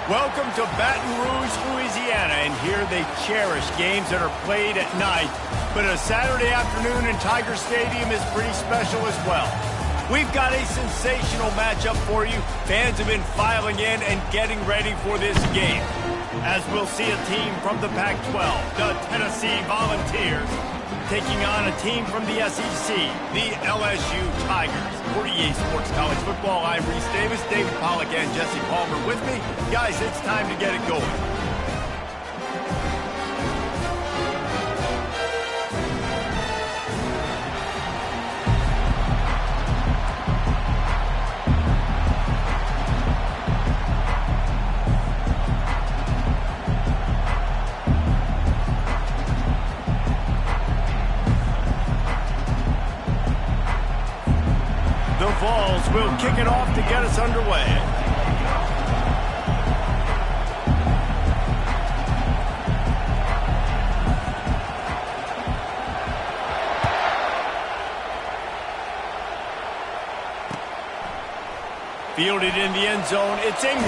Welcome to Baton Rouge, Louisiana, and here they cherish games that are played at night. But a Saturday afternoon in Tiger Stadium is pretty special as well. We've got a sensational matchup for you. Fans have been filing in and getting ready for this game. As we'll see a team from the Pac-12, the Tennessee Volunteers, taking on a team from the SEC, the LSU Tigers. For EA Sports College Football, I'm Reese Davis, David Pollack, and Jesse Palmer with me. Guys, it's time to get it going. We'll kick it off to get us underway. Fielded in the end zone, it's Ingram.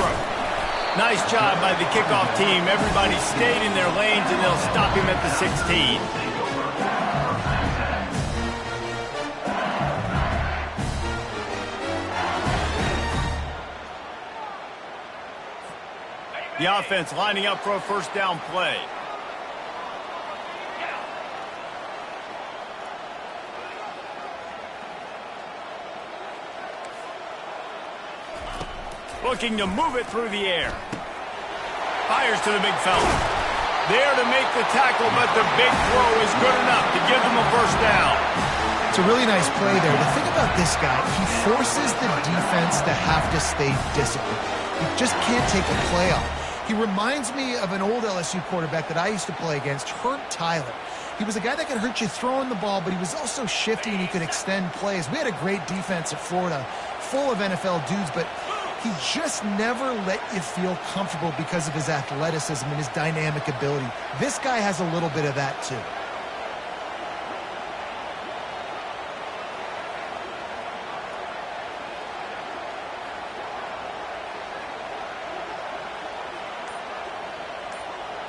Nice job by the kickoff team. Everybody stayed in their lanes, and they'll stop him at the 16. The offense lining up for a first down play. Looking to move it through the air. Fires to the big fella. There to make the tackle, but the big throw is good enough to give them a first down. It's a really nice play there. The thing about this guy, he forces the defense to have to stay disciplined. You just can't take a play off. He reminds me of an old LSU quarterback that I used to play against, Herb Tyler. He was a guy that could hurt you throwing the ball, but he was also shifty and he could extend plays. We had a great defense at Florida, full of NFL dudes, but he just never let you feel comfortable because of his athleticism and his dynamic ability. This guy has a little bit of that too.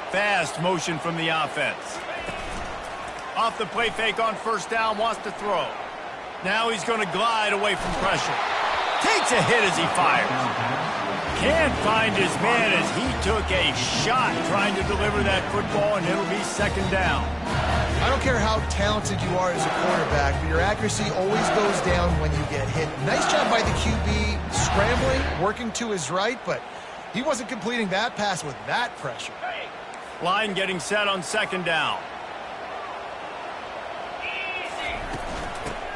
Fast motion from the offense. Off the play fake on first down, wants to throw. Now he's going to glide away from pressure. Takes a hit as he fires. Can't find his man as he took a shot trying to deliver that football, and it'll be second down. I don't care how talented you are as a quarterback, but your accuracy always goes down when you get hit. Nice job by the QB scrambling, working to his right, but he wasn't completing that pass with that pressure. Line getting set on second down.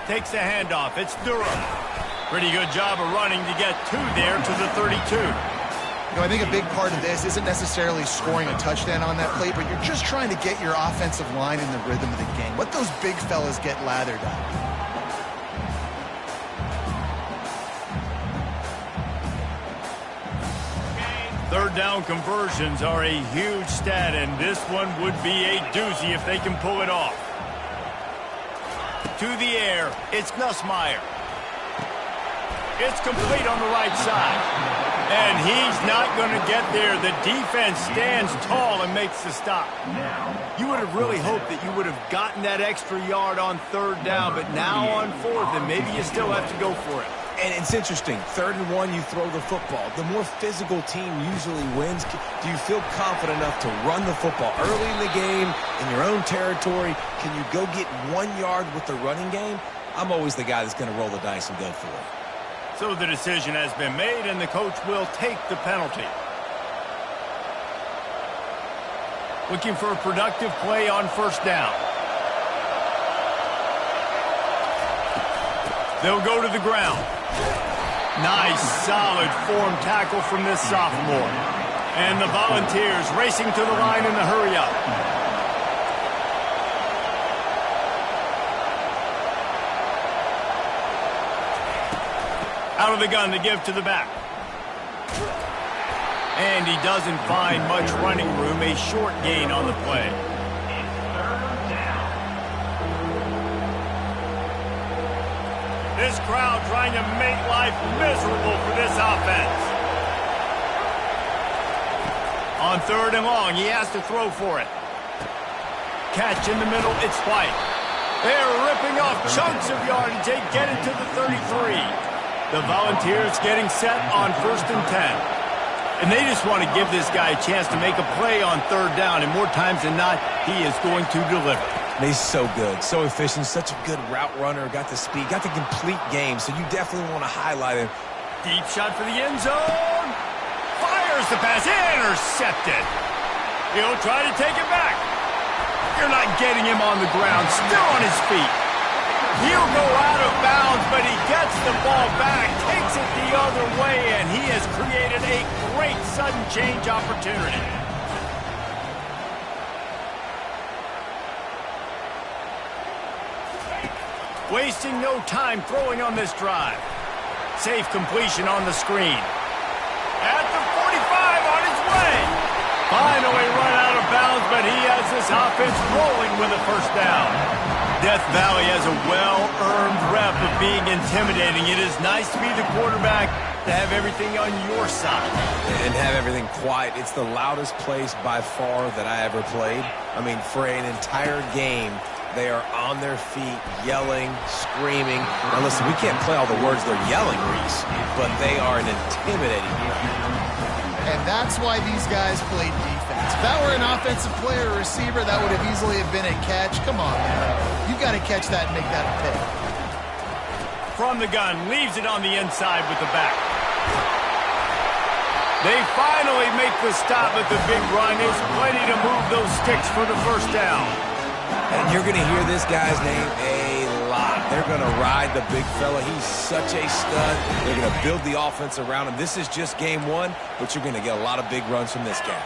Takes the handoff. It's Durham. Pretty good job of running to get two there to the 32. You know, I think a big part of this isn't necessarily scoring a touchdown on that play, but you're just trying to get your offensive line in the rhythm of the game. Let those big fellas get lathered up. Third down conversions are a huge stat, and this one would be a doozy if they can pull it off. To the air, it's Nussmeier. It's complete on the right side. And he's not going to get there. The defense stands tall and makes the stop. You would have really hoped that you would have gotten that extra yard on third down, but now on fourth, and maybe you still have to go for it. And it's interesting. 3rd and 1, you throw the football. The more physical team usually wins. Do you feel confident enough to run the football early in the game, in your own territory? Can you go get 1 yard with the running game? I'm always the guy that's going to roll the dice and go for it. So the decision has been made, and the coach will take the penalty. Looking for a productive play on first down. They'll go to the ground. Nice, solid form tackle from this sophomore. And the Volunteers racing to the line in the hurry-up. Out of the gun to give to the back. And he doesn't find much running room, a short gain on the play. This crowd trying to make life miserable for this offense. On 3rd and long, he has to throw for it. Catch in the middle, it's White. They're ripping off chunks of yardage. They get it to the 33. The Volunteers getting set on 1st and 10. And they just want to give this guy a chance to make a play on 3rd down, and more times than not, he is going to deliver. He's so good, so efficient, such a good route runner, got the speed, got the complete game, so you definitely want to highlight him. Deep shot for the end zone. Fires the pass, intercepted. He'll try to take it back. You're not getting him on the ground, still on his feet. He'll go out of bounds, but he gets the ball back, takes it the other way, and he has created a great sudden change opportunity. Wasting no time throwing on this drive. Safe completion on the screen. At the 45, on his way. Finally run out of bounds, but he has this offense rolling with a 1st down. Death Valley has a well-earned rep of being intimidating. It is nice to be the quarterback, to have everything on your side. And have everything quiet. It's the loudest place by far that I ever played. I mean, for an entire game, they are on their feet, yelling, screaming. Now listen, we can't play all the words they're yelling, Reese, but they are an intimidating crowd. And that's why these guys played defense. If that were an offensive player or receiver, that would have easily have been a catch. Come on, man. You got to catch that and make that a pick. From the gun, leaves it on the inside with the back. They finally make the stop at the big run. There's plenty to move those sticks for the 1st down. And you're going to hear this guy's name a lot. They're going to ride the big fella. He's such a stud. They're going to build the offense around him. This is just game 1, but you're going to get a lot of big runs from this guy.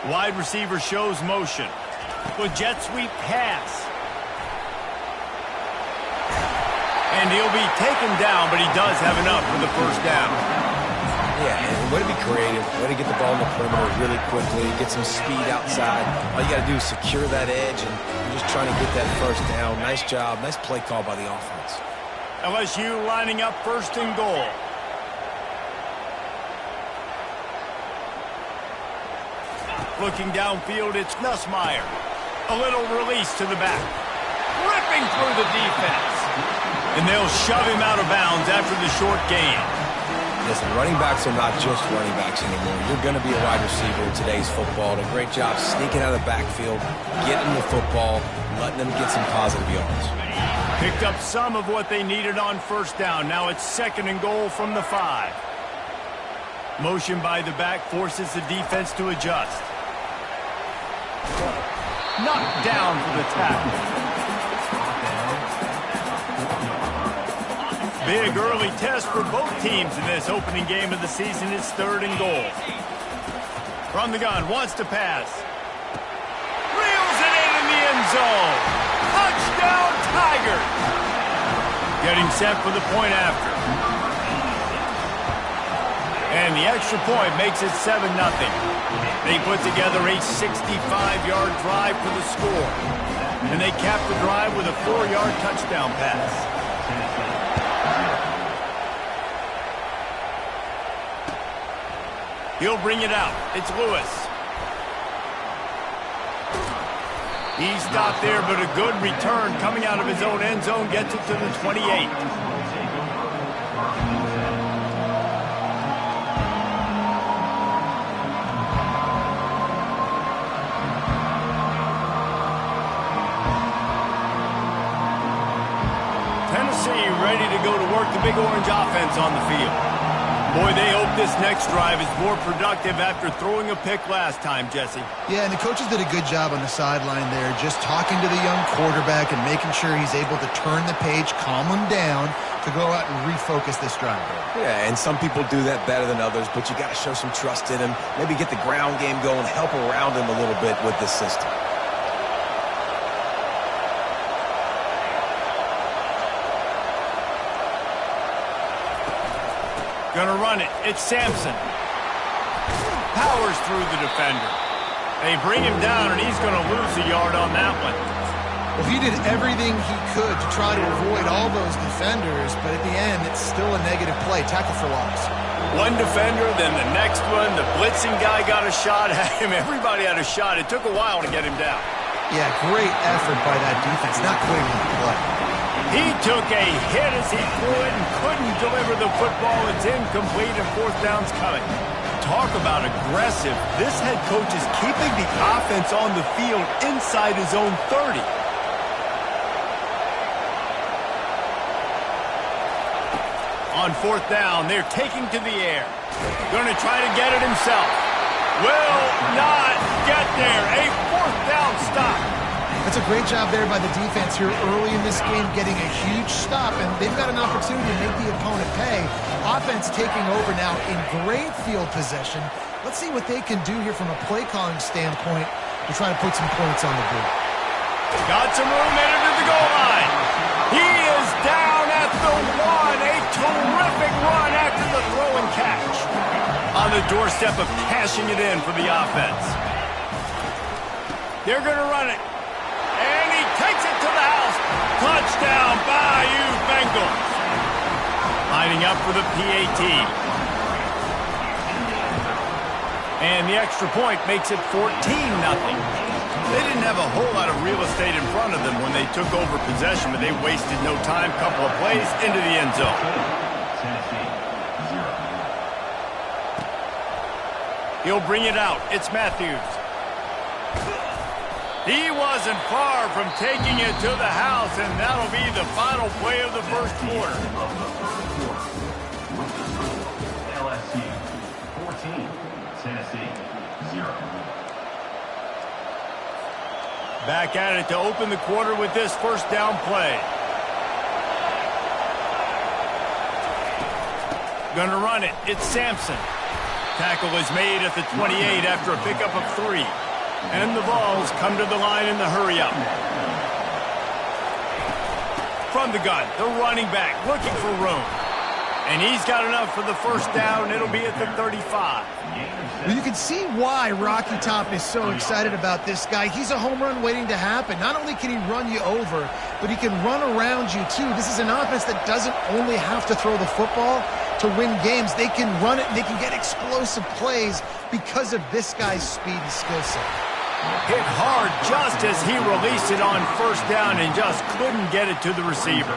Wide receiver shows motion. With jet sweep pass. And he'll be taken down, but he does have enough for the 1st down. Yeah, and way to be creative, way to get the ball in the perimeter really quickly, get some speed outside. All you got to do is secure that edge, and you're just trying to get that 1st down. Nice job, nice play call by the offense. LSU lining up 1st and goal. Looking downfield, it's Nussmeier. A little release to the back. Ripping through the defense. And they'll shove him out of bounds after the short gain. Listen, running backs are not just running backs anymore. You're going to be a wide receiver in today's football. And a great job sneaking out of the backfield, getting the football, letting them get some positive yards. Picked up some of what they needed on 1st down. Now it's 2nd and goal from the 5. Motion by the back forces the defense to adjust. Knocked down for the tackle. Big early test for both teams in this opening game of the season. It's 3rd and goal. From the gun, wants to pass. Reels it in the end zone. Touchdown, Tigers. Getting set for the point after. And the extra point makes it 7-0. They put together a 65-yard drive for the score. And they cap the drive with a 4-yard touchdown pass. He'll bring it out. It's Lewis. He stopped there, but a good return coming out of his own end zone gets it to the 28. Tennessee ready to go to work the Big Orange offense on the field. Boy, they hope this next drive is more productive after throwing a pick last time, Jesse. Yeah, and the coaches did a good job on the sideline there, just talking to the young quarterback and making sure he's able to turn the page, calm him down, to go out and refocus this drive. Yeah, and some people do that better than others, but you got to show some trust in him, maybe get the ground game going, help around him a little bit with this system. Gonna run it. It's Sampson. Powers through the defender. They bring him down, and he's gonna lose a yard on that one. Well, he did everything he could to try to avoid all those defenders, but at the end, it's still a negative play. Tackle for loss. One defender, then the next one. The blitzing guy got a shot at him. Everybody had a shot. It took a while to get him down. Yeah, great effort by that defense, not quitting on the play. He took a hit as he threw it and couldn't deliver the football. It's incomplete and fourth down's coming. Talk about aggressive. This head coach is keeping the offense on the field inside his own 30. On fourth down, they're taking to the air. Going to try to get it himself. Will not get there. A fourth down stop. That's a great job there by the defense here early in this game, getting a huge stop, and they've got an opportunity to make the opponent pay. Offense taking over now in great field possession. Let's see what they can do here from a play-calling standpoint to try to put some points on the board. Got some room headed to the goal line. He is down at the one. A terrific run after the throw and catch. On the doorstep of cashing it in for the offense. They're going to run it. And he takes it to the house. Touchdown, Bayou Bengals. Lining up for the PAT. And the extra point makes it 14-0. They didn't have a whole lot of real estate in front of them when they took over possession, but they wasted no time. Couple of plays into the end zone. He'll bring it out. It's Matthews. He wasn't far from taking it to the house, and that'll be the final play of the first quarter. LSU 14, Tennessee 0. Back at it to open the quarter with this first down play. Gonna run it. It's Sampson. Tackle is made at the 28 after a pickup of 3. And the Vols come to the line in the hurry-up. From the gun, the running back looking for room. And he's got enough for the first down. It'll be at the 35. Well, you can see why Rocky Top is so excited about this guy. He's a home run waiting to happen. Not only can he run you over, but he can run around you too. This is an offense that doesn't only have to throw the football to win games. They can run it and they can get explosive plays because of this guy's speed and skill set. Hit hard just as he released it on first down and just couldn't get it to the receiver.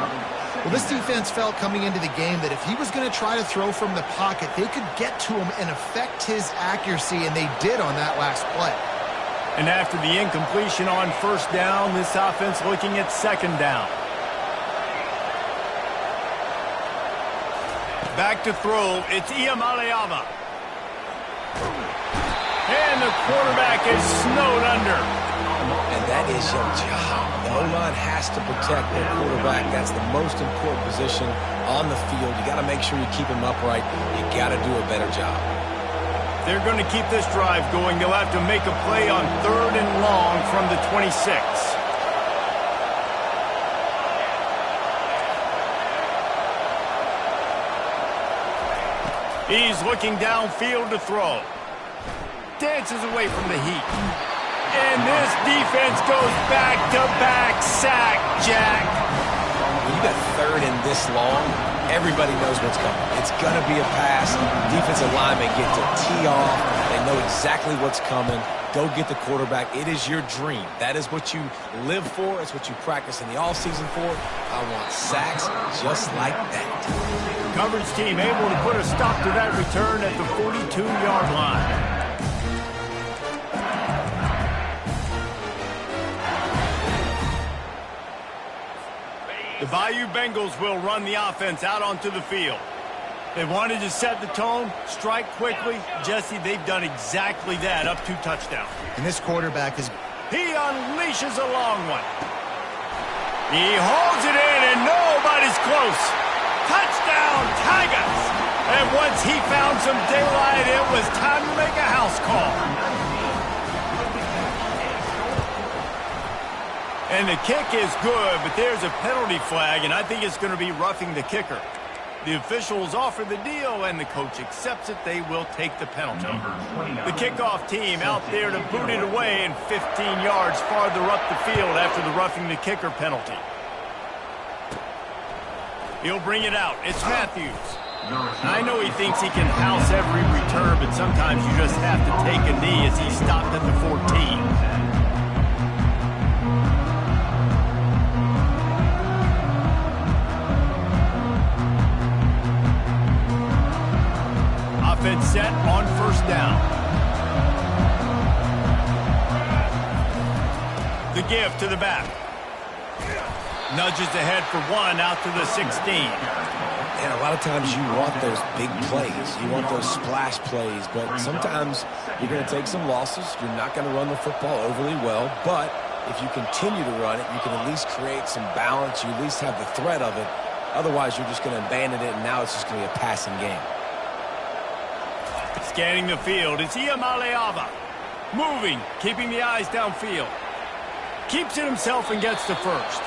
Well, this defense felt coming into the game that if he was going to try to throw from the pocket, they could get to him and affect his accuracy, and they did on that last play. And after the incompletion on first down, this offense looking at second down. Back to throw, it's Iamaleava. And the quarterback is snowed under. And that is your job. The O-line has to protect their quarterback. That's the most important position on the field. You got to make sure you keep him upright. You got to do a better job. They're going to keep this drive going. They'll have to make a play on 3rd and long from the 26. He's looking downfield to throw. Dances away from the heat. And this defense goes back-to-back sack, Jack. When you got 3rd and this long, everybody knows what's coming. It's going to be a pass. Defensive linemen get to tee off. They know exactly what's coming. Go get the quarterback. It is your dream. That is what you live for. It's what you practice in the offseason for. I want sacks just like that. Coverage team able to put a stop to that return at the 42-yard line. The Bayou Bengals will run the offense out onto the field. They wanted to set the tone, strike quickly. Jesse, they've done exactly that, up 2 touchdowns. And this quarterback is... He unleashes a long one. He holds it in, and nobody's close. Touchdown, Tigers! And once he found some daylight, it was time to make a house call. And the kick is good, but there's a penalty flag, and I think it's going to be roughing the kicker. The officials offer the deal, and the coach accepts it. They will take the penalty. The kickoff team out there to boot it away and 15 yards farther up the field after the roughing the kicker penalty. He'll bring it out. It's Matthews. I know he thinks he can house every return, but sometimes you just have to take a knee as he stopped at the 14. Offense set on first down. The give to the back. Nudges ahead for one out to the 16. And a lot of times you want those big plays. You want those splash plays. But sometimes you're going to take some losses. You're not going to run the football overly well. But if you continue to run it, you can at least create some balance. You at least have the threat of it. Otherwise, you're just going to abandon it, and now it's just going to be a passing game. Scanning the field, it's Iamaleava. Moving, keeping the eyes downfield. Keeps it himself and gets to first.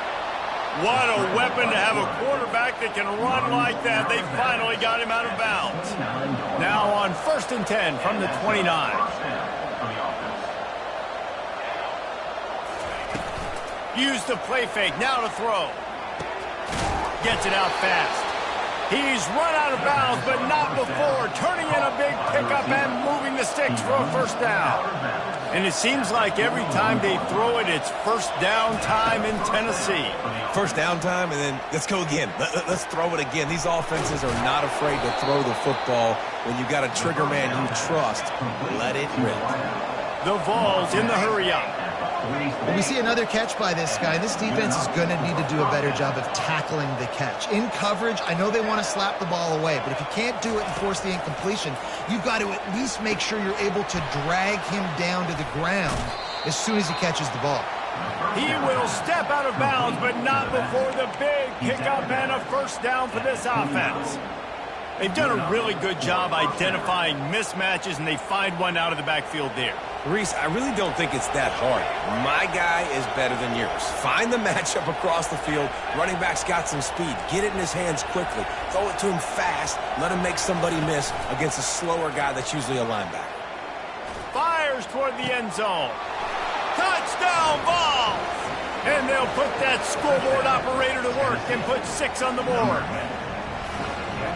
What a weapon to have a quarterback that can run like that. They finally got him out of bounds. Now on 1st and 10 from the 29. Use the play fake, now to throw. Gets it out fast. He's run out of bounds, but not before. Turning in a big pickup and moving the sticks for a first down. And it seems like every time they throw it, it's first down time in Tennessee. First down time, and then let's go again. Let's throw it again. These offenses are not afraid to throw the football. When you got a trigger man you trust, let it rip. The Vols in the hurry-up. We see another catch by this guy. This defense is going to need to do a better job of tackling the catch. In coverage, I know they want to slap the ball away, but if you can't do it and force the incompletion, you've got to at least make sure you're able to drag him down to the ground as soon as he catches the ball. He will step out of bounds, but not before the big pickup and a first down for this offense. They've done a really good job identifying mismatches, and they find one out of the backfield there. Reese, I really don't think it's that hard. My guy is better than yours. Find the matchup across the field. Running back's got some speed. Get it in his hands quickly. Throw it to him fast. Let him make somebody miss against a slower guy that's usually a linebacker. Fires toward the end zone. Touchdown, Vols! And they'll put that scoreboard operator to work and put 6 on the board.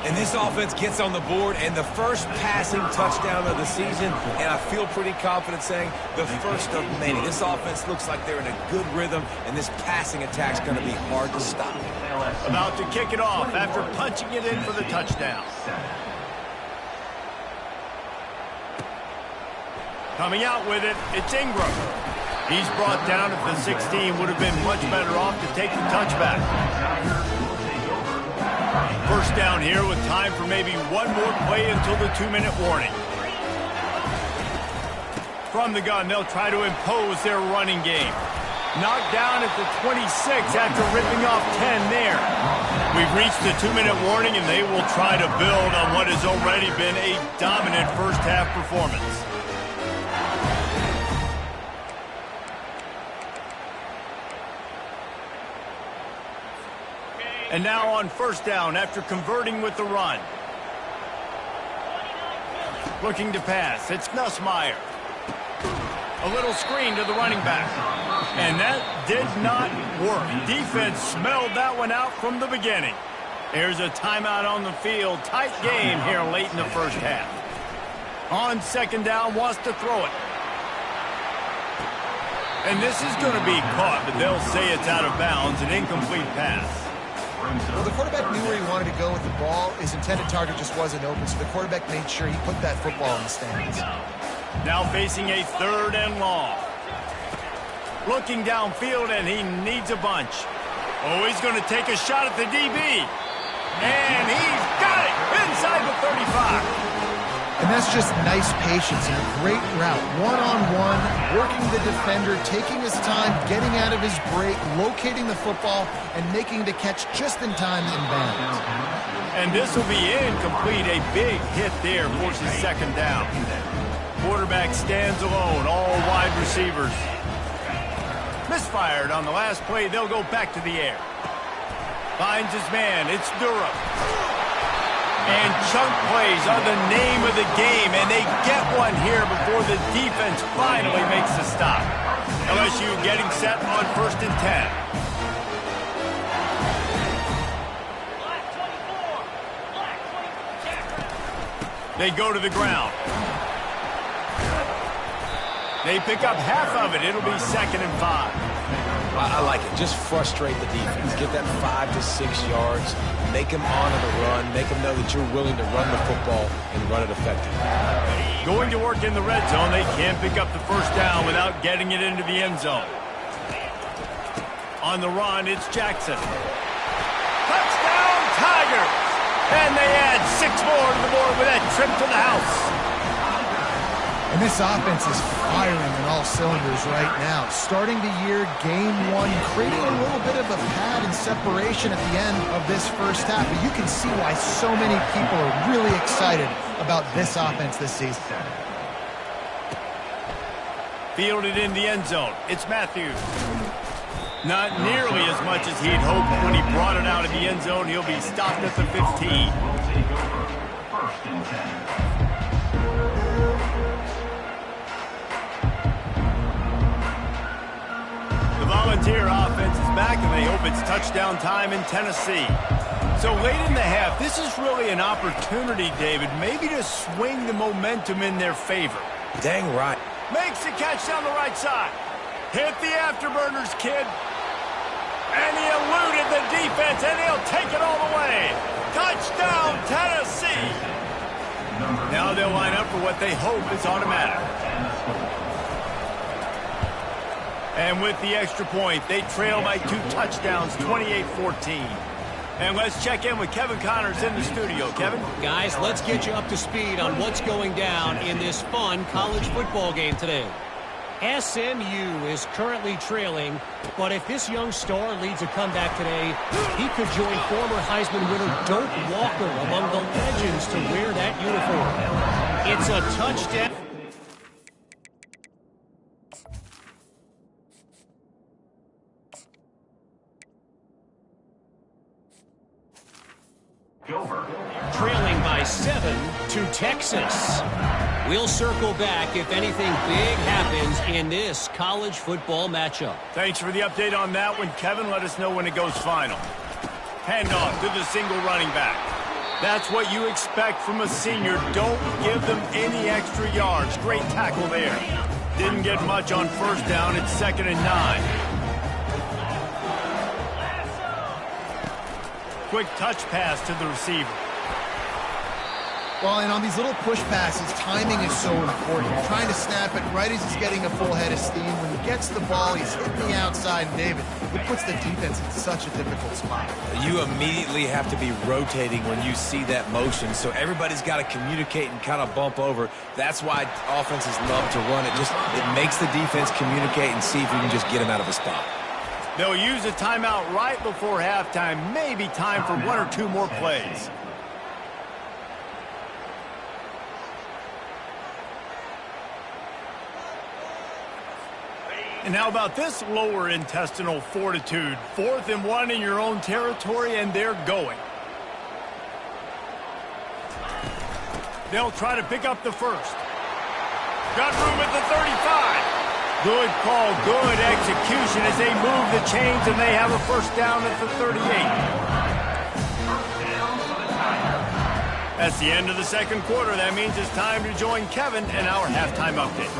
And this offense gets on the board, and the first passing touchdown of the season, and I feel pretty confident saying the first of many. This offense looks like they're in a good rhythm, and this passing attack's going to be hard to stop. About to kick it off after punching it in for the touchdown. Coming out with it, it's Ingram. He's brought down at the 16, would have been much better off to take the touchback. First down here with time for maybe one more play until the 2-minute warning. From the gun, they'll try to impose their running game. Knocked down at the 26 after ripping off 10 there. We've reached the 2-minute warning, and they will try to build on what has already been a dominant first-half performance. And now on first down after converting with the run. Looking to pass. It's Nussmeier. A little screen to the running back. And that did not work. Defense smelled that one out from the beginning. There's a timeout on the field. Tight game here late in the first half. On second down, wants to throw it. And this is going to be caught, but they'll say it's out of bounds, an incomplete pass. Well, the quarterback knew where he wanted to go with the ball. His intended target just wasn't open, so the quarterback made sure he put that football in the stands. Now facing a 3rd and long. Looking downfield, and he needs a bunch. Oh, he's going to take a shot at the DB. And he's got it inside the 35. And that's just nice patience and a great route. One-on-one, working the defender, taking his time, getting out of his break, locating the football, and making the catch just in time in bounds. And this will be incomplete. A big hit there forces second down. Quarterback stands alone, all wide receivers. Misfired on the last play. They'll go back to the air. Finds his man. It's Durham. And chunk plays are the name of the game, and they get one here before the defense finally makes the stop. LSU getting set on 1st and 10. They go to the ground. They pick up half of it. It'll be 2nd and 5. I like it. Just frustrate the defense. Get that 5 to 6 yards. Make them honor the run. Make them know that you're willing to run the football and run it effectively. Going to work in the red zone. They can't pick up the 1st down without getting it into the end zone. On the run, it's Jackson. Touchdown, Tigers! And they add 6 more to the board with that trip to the house. And this offense is firing on all cylinders right now. Starting the year, game 1, creating a little bit of a pad and separation at the end of this first half. But you can see why so many people are really excited about this offense this season. Fielded in the end zone. It's Matthews. Not nearly as much as he'd hoped when he brought it out of the end zone. He'll be stopped at the 15. Will take over 1st and 10. Volunteer offense is back, and they hope it's touchdown time in Tennessee. So late in the half, this is really an opportunity, David, maybe to swing the momentum in their favor. Dang right. Makes the catch down the right side. Hit the afterburners, kid. And he eluded the defense, and he'll take it all the way. Touchdown, Tennessee. Now they'll line up for what they hope is automatic. And with the extra point, they trail by 2 touchdowns, 28-14. And let's check in with Kevin Connors in the studio. Kevin? Guys, let's get you up to speed on what's going down in this fun college football game today. SMU is currently trailing, but if this young star leads a comeback today, he could join former Heisman winner Doak Walker among the legends to wear that uniform. It's a touchdown. Trailing by 7 to Texas. We'll circle back if anything big happens in this college football matchup. Thanks for the update on that one, Kevin. Let us know when it goes final. Handoff to the single running back. That's what you expect from a senior. Don't give them any extra yards. Great tackle there. Didn't get much on 1st down. It's 2nd and 9. Quick touch pass to the receiver. Well, and on these little push passes, timing is so important. You're trying to snap it right as he's getting a full head of steam. When he gets the ball, he's hitting the outside, and David, it puts the defense in such a difficult spot. You immediately have to be rotating when you see that motion, so everybody's got to communicate and kind of bump over. That's why offenses love to run it. It makes the defense communicate and see if you can just get him out of a spot. They'll use a timeout right before halftime. Maybe time for 1 or 2 more plays. And how about this lower intestinal fortitude? 4th and 1 in your own territory, and they're going. They'll try to pick up the 1st. Got room at the 35. Good call, good execution as they move the chains, and they have a 1st down at the 38. That's the end of the 2nd quarter. That means it's time to join Kevin and our halftime update.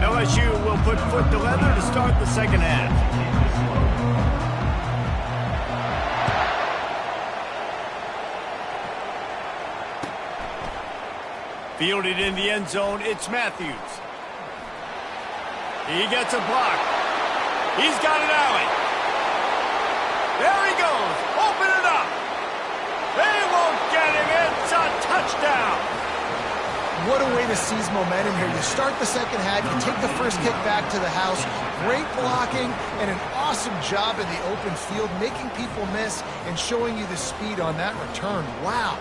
LSU will put foot to leather to start the 2nd half. Fielded in the end zone, it's Matthews. He gets a block. He's got an alley. There he goes. Open it up. They won't get him. It's a touchdown. what a way to seize momentum here. You start the second half, you take the first kick back to the house, great blocking, and an awesome job in the open field, making people miss and showing you the speed on that return. Wow.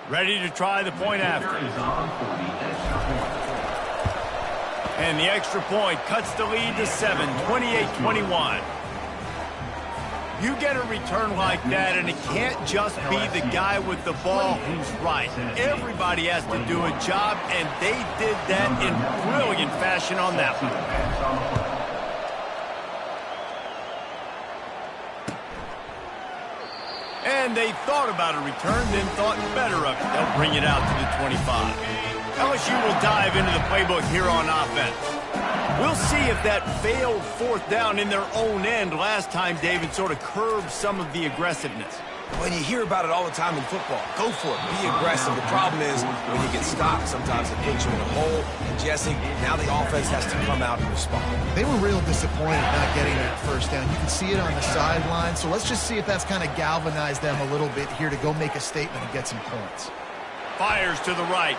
Ready to try the point after. And the extra point cuts the lead to 7, 28-21. You get a return like that, and it can't just be the guy with the ball who's right. Everybody has to do a job, and they did that in brilliant fashion on that one. And they thought about a return, then thought better of it. They'll bring it out to the 25. LSU will dive into the playbook here on offense. We'll see if that failed fourth down in their own end last time, David, sort of curbed some of the aggressiveness. When you hear about it all the time in football, go for it. Be aggressive. The problem is when you get stopped, sometimes it puts you in a hole. And Jesse, now the offense has to come out and respond. They were real disappointed not getting that first down. You can see it on the sideline. So let's just see if that's kind of galvanized them a little bit here to go make a statement and get some points. Fires to the right.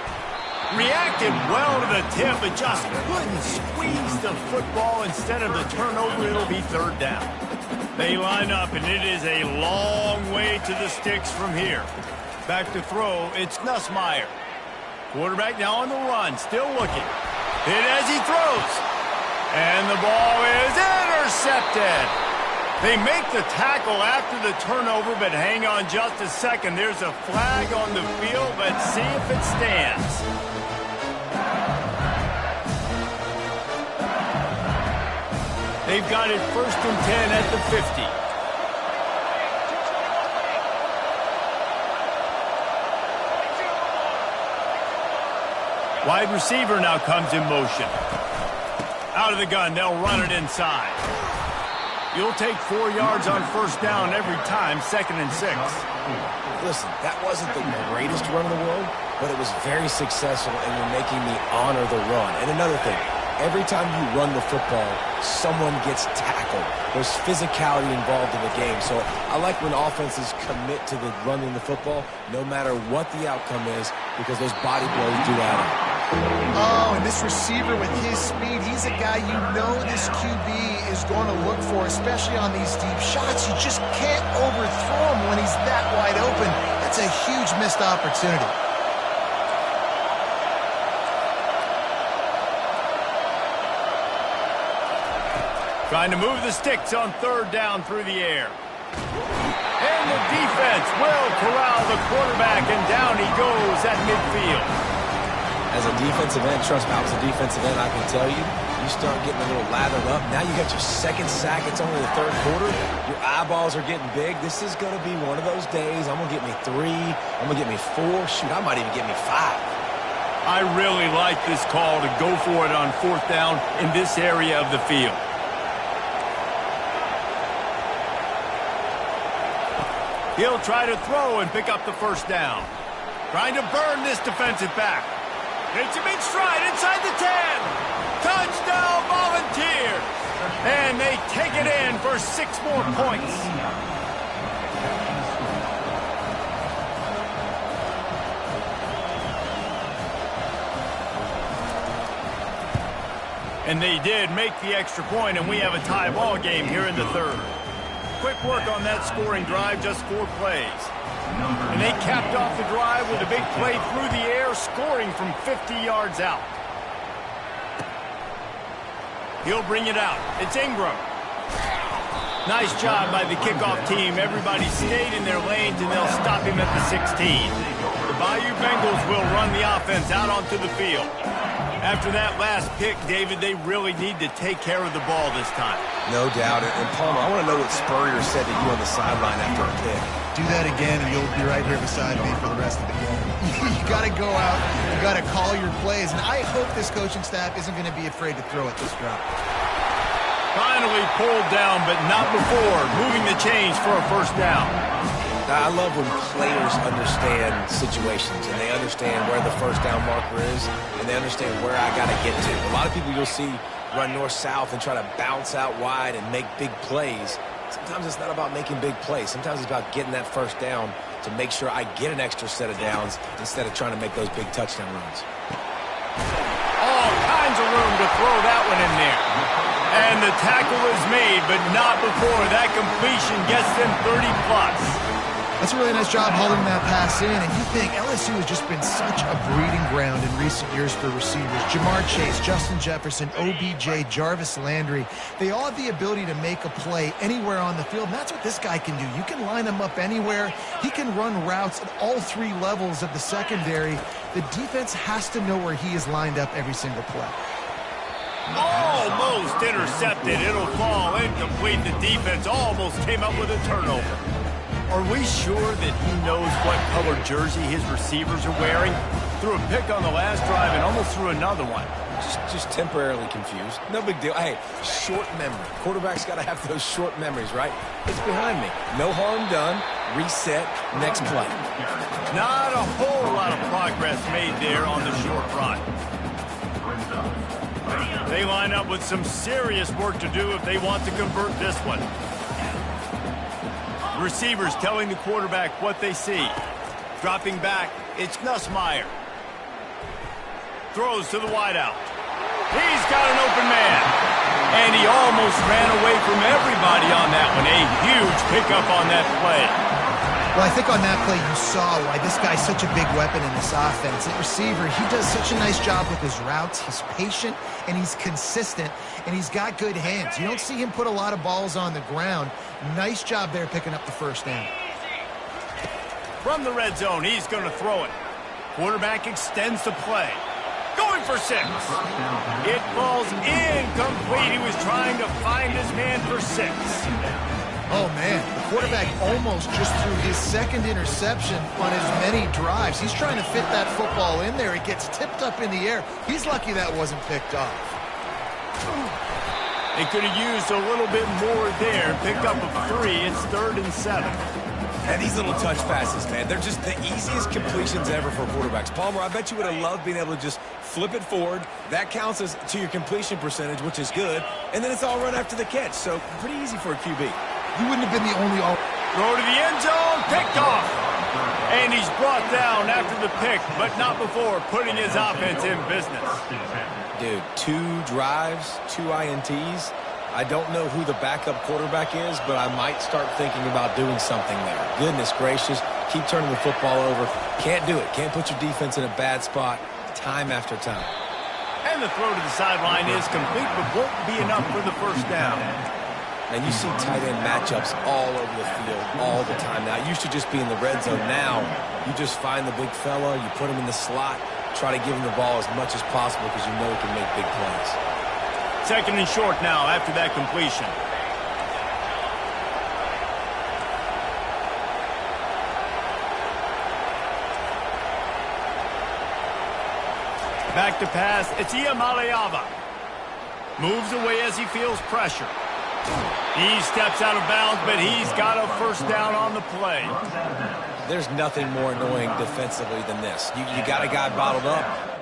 Reacted well to the tip, but just couldn't squeeze the football. Instead of the turnover, it'll be third down. They line up, and it is a long way to the sticks from here. Back to throw, it's Nussmeier. Quarterback now on the run, still looking. Hit as he throws. And the ball is intercepted. They make the tackle after the turnover, but hang on just a second. There's a flag on the field. Let's see if it stands. They've got it 1st and 10 at the 50. Wide receiver now comes in motion. Out of the gun, they'll run it inside. You'll take 4 yards on first down every time, 2nd and 6. Listen, that wasn't the greatest run in the world, but it was very successful, and you're making me honor the run. And another thing, every time you run the football, someone gets tackled. There's physicality involved in the game. So I like when offenses commit to the running the football, no matter what the outcome is, because those body blows do add up. Oh, and this receiver with his speed, he's a guy you know this QB is going to look for, especially on these deep shots. You just can't overthrow him when he's that wide open. That's a huge missed opportunity. Trying to move the sticks on third down through the air. And the defense will corral the quarterback, and down he goes at midfield. As a defensive end, trust me, I was a defensive end, I can tell you, you start getting a little lathered up. Now you got your second sack. It's only the third quarter. Your eyeballs are getting big. This is going to be one of those days. I'm going to get me 3. I'm going to get me 4. Shoot, I might even get me 5. I really like this call to go for it on fourth down in this area of the field. He'll try to throw and pick up the first down. Trying to burn this defensive back. Hits him in stride inside the 10. Touchdown, Volunteers. And they take it in for 6 more points. And they did make the extra point, and we have a tie ball game here in the third. Quick work on that scoring drive, just 4 plays. And they capped off the drive with a big play through the air, scoring from 50 yards out. He'll bring it out. It's Ingram. Nice job by the kickoff team. Everybody stayed in their lanes, and they'll stop him at the 16. The Bayou Bengals will run the offense out onto the field. After that last pick, David, they really need to take care of the ball this time. No doubt. And Palmer, I want to know what Spurrier said to you on the sideline after a pick. Do that again, and you'll be right here beside me for the rest of the game. You got to go out. You got to call your plays. And I hope this coaching staff isn't going to be afraid to throw at this drop. Finally pulled down, but not before moving the chains for a first down. I love when players understand situations and they understand where the first down marker is and they understand where I got to get to. A lot of people you'll see run north-south and try to bounce out wide and make big plays. Sometimes it's not about making big plays. Sometimes it's about getting that first down to make sure I get an extra set of downs instead of trying to make those big touchdown runs. All kinds of room to throw that one in there. And the tackle is made, but not before that completion gets them 30-plus. That's a really nice job holding that pass in. And you think LSU has just been such a breeding ground in recent years for receivers. Jamar Chase, Justin Jefferson, OBJ, Jarvis Landry. They all have the ability to make a play anywhere on the field. And that's what this guy can do. You can line him up anywhere. He can run routes at all three levels of the secondary. The defense has to know where he is lined up every single play. Almost intercepted. It'll fall incomplete. The defense almost came up with a turnover. Are we sure that he knows what color jersey his receivers are wearing? Threw a pick on the last drive and almost threw another one. Just temporarily confused. No big deal. Hey, short memory. Quarterback's got to have those short memories, right? It's behind me. No harm done. Reset. Next play. Not a whole lot of progress made there on the short run. They line up with some serious work to do if they want to convert this one. Receivers telling the quarterback what they see. Dropping back, it's Nussmeier. Throws to the wideout. He's got an open man. And he almost ran away from everybody on that one. A huge pickup on that play. Well, I think on that play you saw why this guy's such a big weapon in this offense. At receiver, he does such a nice job with his routes. He's patient, and he's consistent, and he's got good hands. You don't see him put a lot of balls on the ground. Nice job there picking up the first down. From the red zone, he's going to throw it. Quarterback extends the play. Going for 6. It falls incomplete. He was trying to find his man for 6. Oh, man, the quarterback almost just threw his second interception on as many drives. He's trying to fit that football in there. It gets tipped up in the air. He's lucky that wasn't picked off. They could have used a little bit more there. Pick up a 3. It's 3rd and 7. And these little touch passes, man, they're just the easiest completions ever for quarterbacks. Palmer, I bet you would have loved being able to just flip it forward. That counts as to your completion percentage, which is good. And then it's all run after the catch. So pretty easy for a QB. You wouldn't have been the only throw to the end zone, picked off. And he's brought down after the pick, but not before putting his offense in business. Dude, 2 drives, 2 INTs. I don't know who the backup quarterback is, but I might start thinking about doing something there. Goodness gracious, keep turning the football over. Can't do it. Can't put your defense in a bad spot time after time. And the throw to the sideline is complete, but won't be enough for the first down. And you see tight end matchups all over the field all the time now. It used to just be in the red zone. Now you just find the big fella, you put him in the slot, try to give him the ball as much as possible because you know he can make big plays. 2nd and short now after that completion. Back to pass, it's Iamaleava. Moves away as he feels pressure. He steps out of bounds, but he's got a first down on the play. There's nothing more annoying defensively than this. You got a guy bottled up.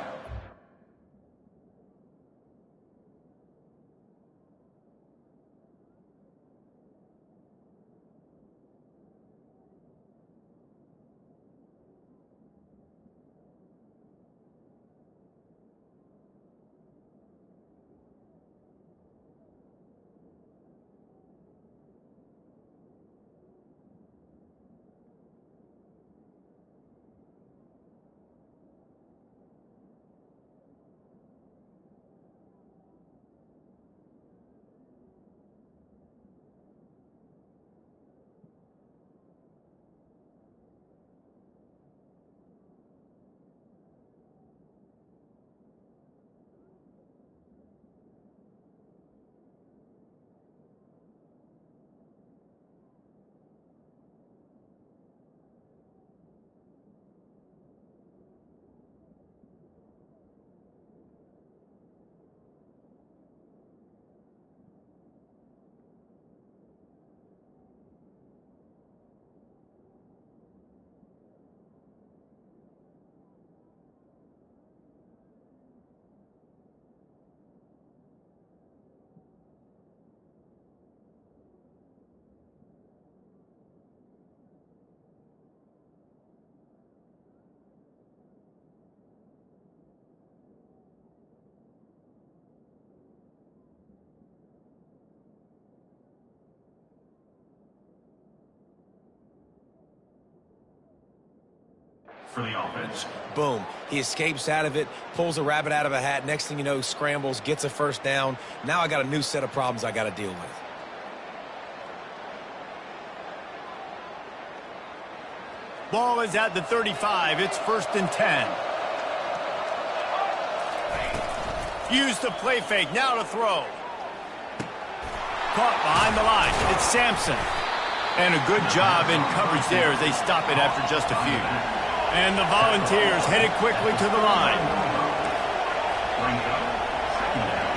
for the offense. Boom. He escapes out of it, pulls a rabbit out of a hat. Next thing you know, scrambles, gets a first down. Now I got a new set of problems I got to deal with. Ball is at the 35. It's 1st and 10. Use the play fake. Now to throw. Caught behind the line. It's Sampson. And a good job in coverage there as they stop it after just a few. And the Volunteers headed quickly to the line. Brings up 2nd down.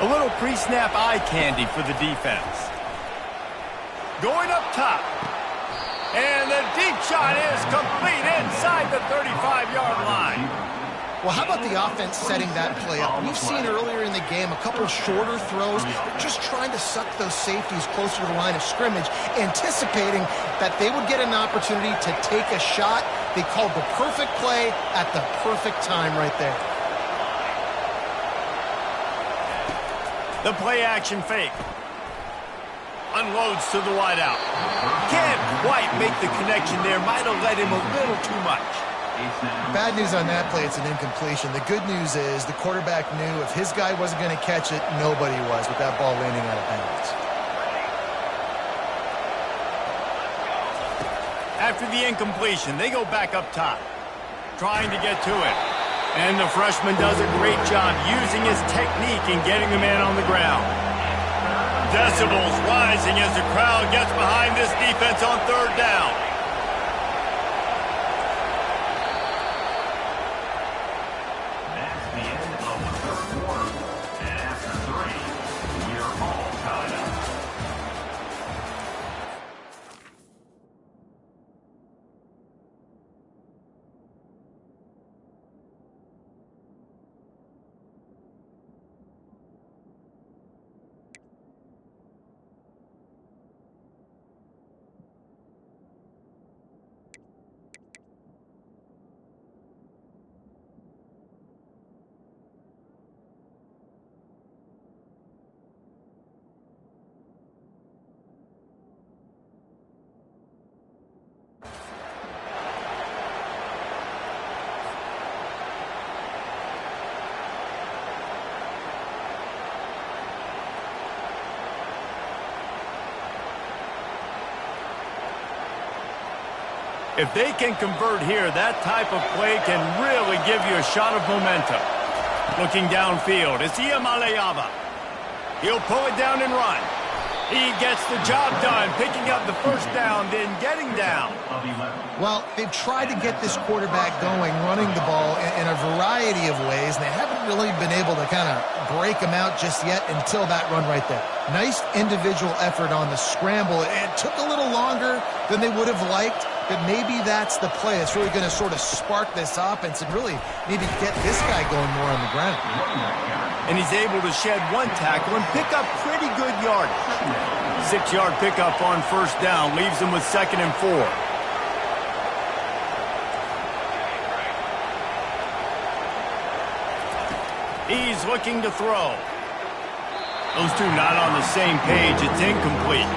A little pre-snap eye candy for the defense. Going up top. And the deep shot is complete inside the 35-yard line. Well, how about the offense setting that play up? We've seen earlier in the game a couple shorter throws, just trying to suck those safeties closer to the line of scrimmage, anticipating that they would get an opportunity to take a shot. They called the perfect play at the perfect time right there. The play action fake. Unloads to the wideout. Can't quite make the connection there. Might have let him a little too much. Bad news on that play, it's an incompletion. The good news is the quarterback knew if his guy wasn't going to catch it, nobody was with that ball landing out of bounds. After the incompletion, they go back up top, trying to get to it. And the freshman does a great job using his technique and getting the man on the ground. Decibels rising as the crowd gets behind this defense on 3rd down. That's the end of the 3rd quarter. And after 3, we are all tied up. If they can convert here, that type of play can really give you a shot of momentum. Looking downfield, it's Iamaleava. He'll pull it down and run. He gets the job done, picking up the first down, then getting down. Well, they've tried to get this quarterback going, running the ball in a variety of ways, and they haven't really been able to kind of break him out just yet until that run right there. Nice individual effort on the scramble. It took a little longer than they would have liked, but maybe that's the play. It's really going to sort of spark this offense and really maybe get this guy going more on the ground. And he's able to shed one tackle and pick up pretty good yardage. 6-yard pickup on 1st down leaves him with 2nd and 4. He's looking to throw. Those two not on the same page. It's incomplete.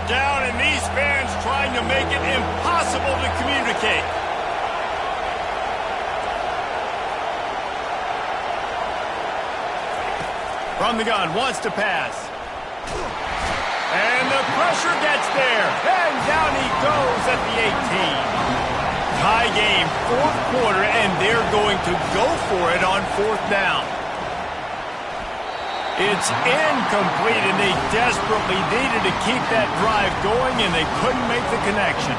Down, and these fans trying to make it impossible to communicate. From the gun, wants to pass. And the pressure gets there. And down he goes at the 18. Tie game, 4th quarter, and they're going to go for it on 4th down. It's incomplete, and they desperately needed to keep that drive going, and they couldn't make the connection.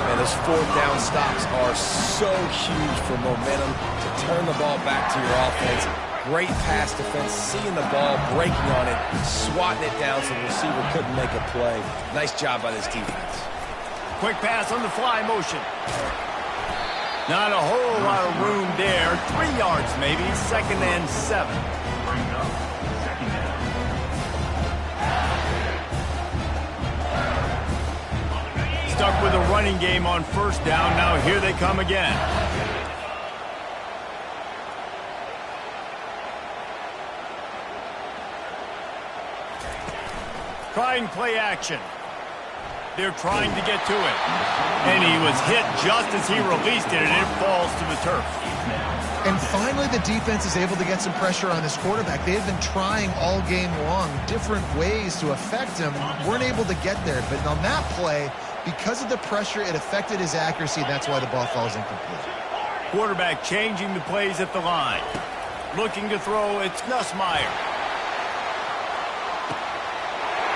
Man, those 4th down stops are so huge for momentum to turn the ball back to your offense. Great pass defense, seeing the ball, breaking on it, swatting it down so the receiver couldn't make a play. Nice job by this defense. Quick pass on the fly motion. Not a whole lot of room there. 3 yards maybe, 2nd and 7. Stuck with a running game on 1st down. Now here they come again. Trying play action. They're trying to get to it. And he was hit just as he released it, and it falls to the turf. And finally, the defense is able to get some pressure on this quarterback. They have been trying all game long different ways to affect him. Weren't able to get there. But on that play, because of the pressure, it affected his accuracy. That's why the ball falls incomplete. Quarterback changing the plays at the line. Looking to throw, it's Nussmeier.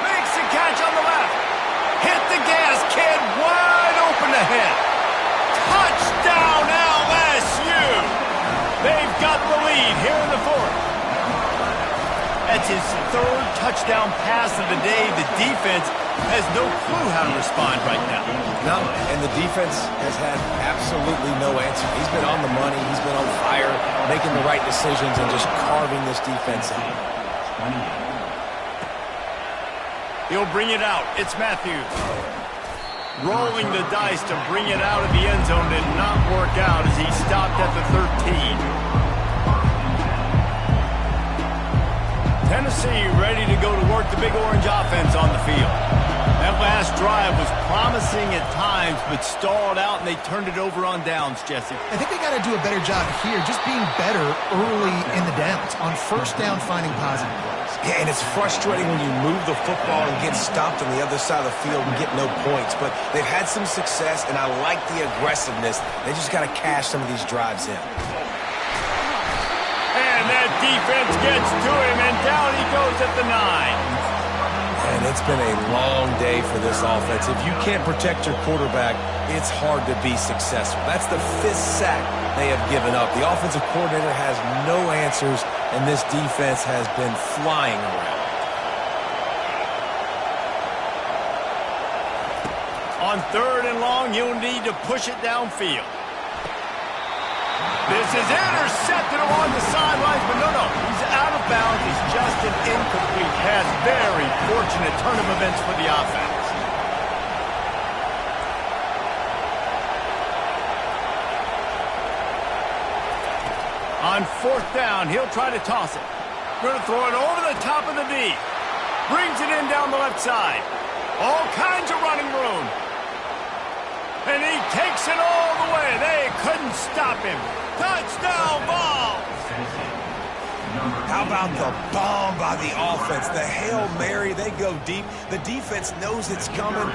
Makes the catch on the left. Hit the gas, kid, wide open ahead. Touchdown, LSU! They've got the lead here in the fourth. That's his third touchdown pass of the day. The defense has no clue how to respond right now. No, and the defense has had absolutely no answer. He's been on the money. He's been on fire, making the right decisions and just carving this defense out. He'll bring it out. It's Matthews. Rolling the dice to bring it out of the end zone did not work out as he stopped at the 13. Tennessee ready to go to work the Big Orange offense on the field. That last drive was promising at times, but stalled out, and they turned it over on downs, Jesse. I think they got to do a better job here, just being better early in the downs. On first down, finding positive plays. Yeah, and it's frustrating when you move the football and get stopped on the other side of the field and get no points. But they've had some success, and I like the aggressiveness. They just got to cash some of these drives in. And that defense gets to him, and down he goes at the 9. And it's been a long day for this offense. If you can't protect your quarterback, it's hard to be successful. That's the 5th sack they have given up. The offensive coordinator has no answers, and this defense has been flying around. On 3rd and long, you'll need to push it downfield. This is intercepted along the sidelines, but no, he's out of bounds. It's just an incomplete pass. Very fortunate turn of events for the offense. On 4th down, he'll try to toss it. Going to throw it over the top of the D. Brings it in down the left side. All kinds of running room. And he takes it all the way. They couldn't stop him. Touchdown ball. How about the bomb by the offense? The Hail Mary, they go deep. The defense knows it's coming.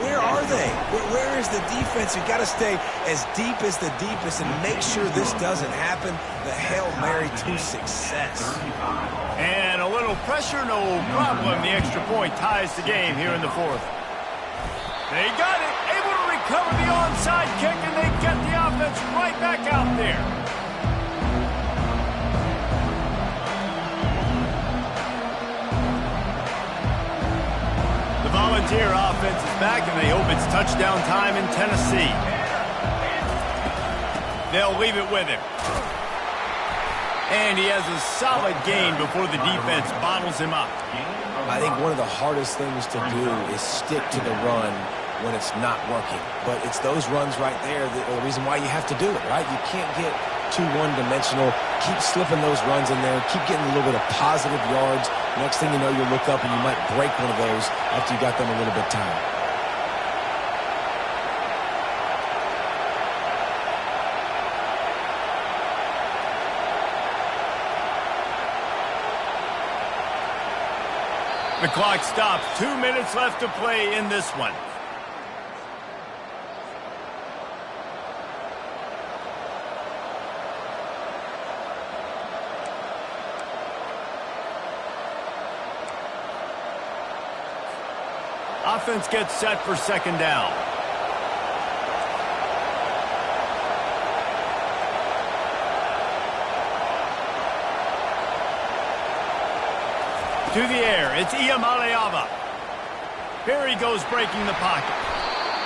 Where are they? Where is the defense? You've got to stay as deep as the deepest and make sure this doesn't happen. The Hail Mary to success. And a little pressure, no problem. The extra point ties the game here in the 4th. They got it. Able to recover the onside kick, and they get the offense right back out there. The Volunteer offense is back, and they hope it's touchdown time in Tennessee. They'll leave it with him. And he has a solid gain before the defense bottles him up. I think one of the hardest things to do is stick to the run when it's not working. But it's those runs right there that are the reason why you have to do it, right? You can't get too one-dimensional. Keep slipping those runs in there. Keep getting a little bit of positive yards. Next thing you know, you'll look up and you might break one of those after you got them a little bit tired. The clock stops. 2 minutes left to play in this one. Offense gets set for 2nd down. To the air, it's Iamaleava. Here he goes breaking the pocket.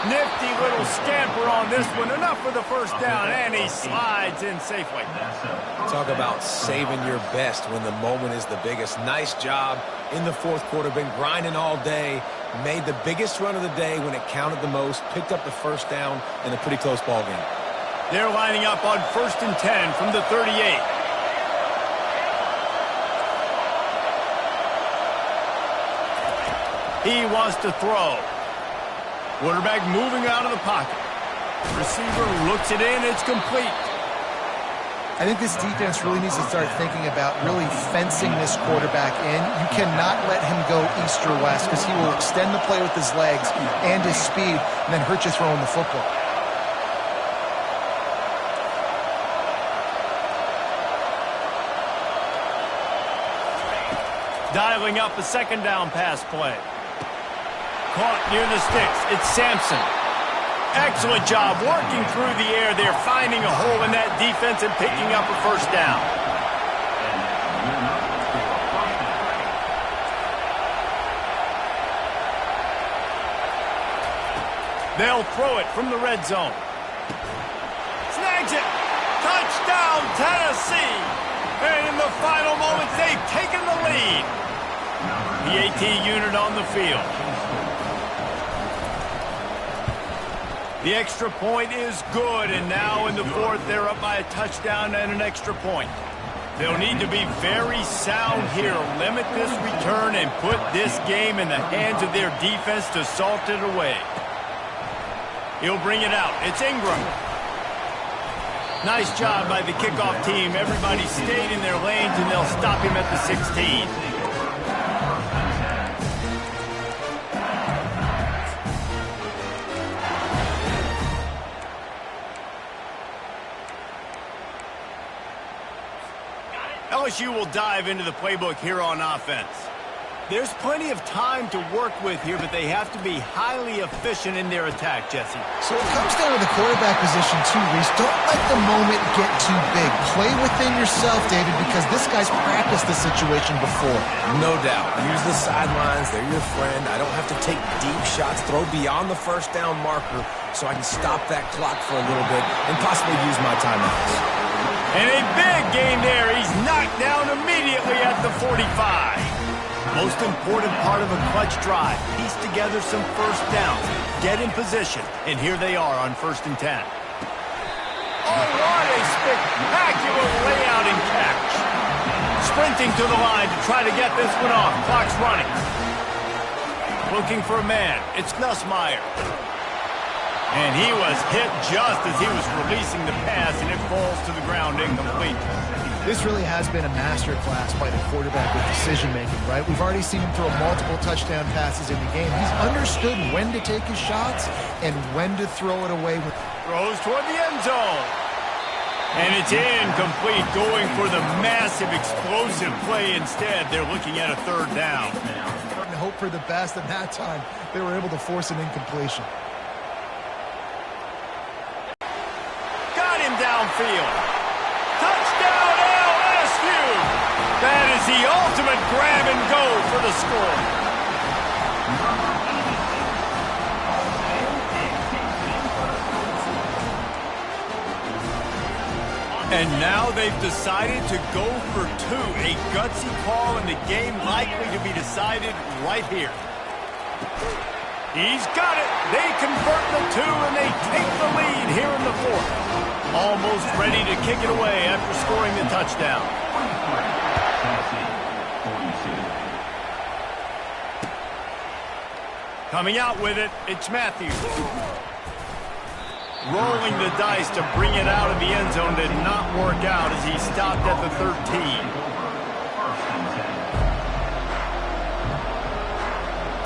Nifty little scamper on this one. Enough for the 1st down, and he slides in safely. Talk about saving your best when the moment is the biggest. Nice job in the 4th quarter. Been grinding all day. Made the biggest run of the day when it counted the most. Picked up the 1st down in a pretty close ball game. They're lining up on 1st and 10 from the 38. He wants to throw. Quarterback moving out of the pocket. Receiver looks it in. It's complete. I think this defense really needs to start thinking about really fencing this quarterback in. You cannot let him go east or west because he will extend the play with his legs and his speed and then hurt you throwing the football. Dialing up a second down pass play. Caught near the sticks. It's Sampson. Excellent job working through the air there, finding a hole in that defense and picking up a first down. They'll throw it from the red zone. Snags it. Touchdown, Tennessee. And in the final moments, they've taken the lead. The AT unit on the field. The extra point is good, and now in the fourth, they're up by a touchdown and an extra point. They'll need to be very sound here, limit this return, and put this game in the hands of their defense to salt it away. He'll bring it out. It's Ingram. Nice job by the kickoff team. Everybody stayed in their lanes, and they'll stop him at the 16. LSU will dive into the playbook here on offense. There's plenty of time to work with here, but they have to be highly efficient in their attack, Jesse. So it comes down to the quarterback position too, Reese. Don't let the moment get too big. Play within yourself, David, because this guy's practiced the situation before. No doubt. Use the sidelines. They're your friend. I don't have to take deep shots, throw beyond the first down marker so I can stop that clock for a little bit and possibly use my timeouts. And a big gain there. He's knocked down immediately at the 45. Most important part of a clutch drive. Piece together some first downs. Get in position. And here they are on 1st and 10. Oh, what a spectacular layout and catch. Sprinting to the line to try to get this one off. Clock's running. Looking for a man. It's Nussmeier. And he was hit just as he was releasing the pass, and it falls to the ground incomplete. This really has been a master class by the quarterback with decision-making, right? We've already seen him throw multiple touchdown passes in the game. He's understood when to take his shots and when to throw it away. Throws toward the end zone. And it's incomplete, going for the massive, explosive play instead. They're looking at a 3rd down. And hope for the best, and that time they were able to force an incompletion. Downfield. Touchdown LSU! That is the ultimate grab and go for the score. And now they've decided to go for 2. A gutsy call, and the game likely to be decided right here. He's got it. They convert the 2, and they take the lead here in the 4th. Almost ready to kick it away after scoring the touchdown. Coming out with it, it's Matthews. Rolling the dice to bring it out of the end zone did not work out as he stopped at the 13.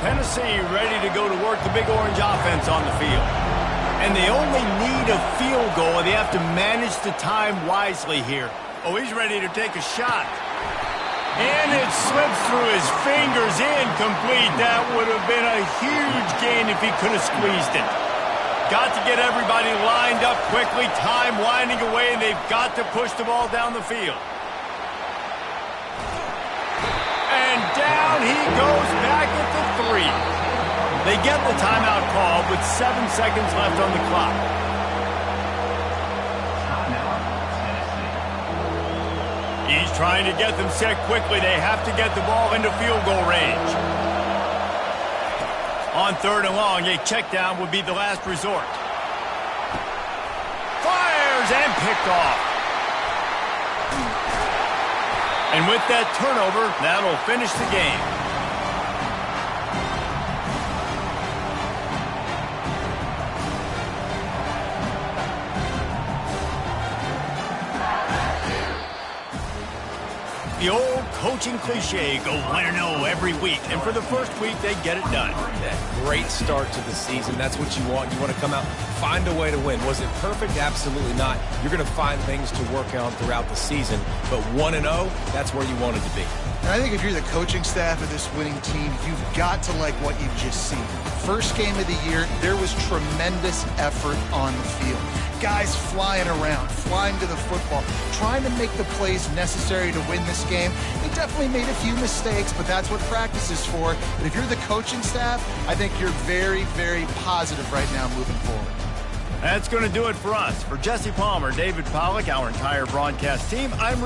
Tennessee ready to go to work the Big Orange offense on the field. And they only need a field goal, and they have to manage the time wisely here. Oh, he's ready to take a shot. And it slips through his fingers, incomplete. That would have been a huge gain if he could have squeezed it. Got to get everybody lined up quickly, time winding away, and they've got to push the ball down the field. And down he goes back at the 3. They get the timeout called with 7 seconds left on the clock. He's trying to get them set quickly. They have to get the ball into field goal range. On 3rd and long, a check down would be the last resort. Fires and picked off. And with that turnover, that'll finish the game. The old coaching cliche, go 1-0 every week. And for the first week, they get it done. That great start to the season. That's what you want. You want to come out, find a way to win. Was it perfect? Absolutely not. You're going to find things to work on throughout the season. But 1-0, that's where you wanted to be. And I think if you're the coaching staff of this winning team, you've got to like what you've just seen. First game of the year, there was tremendous effort on the field. Guys flying around, flying to the football, trying to make the plays necessary to win this game. They definitely made a few mistakes, but that's what practice is for. But if you're the coaching staff, I think you're very, very positive right now moving forward. That's going to do it for us. For Jesse Palmer, David Pollack, our entire broadcast team, I'm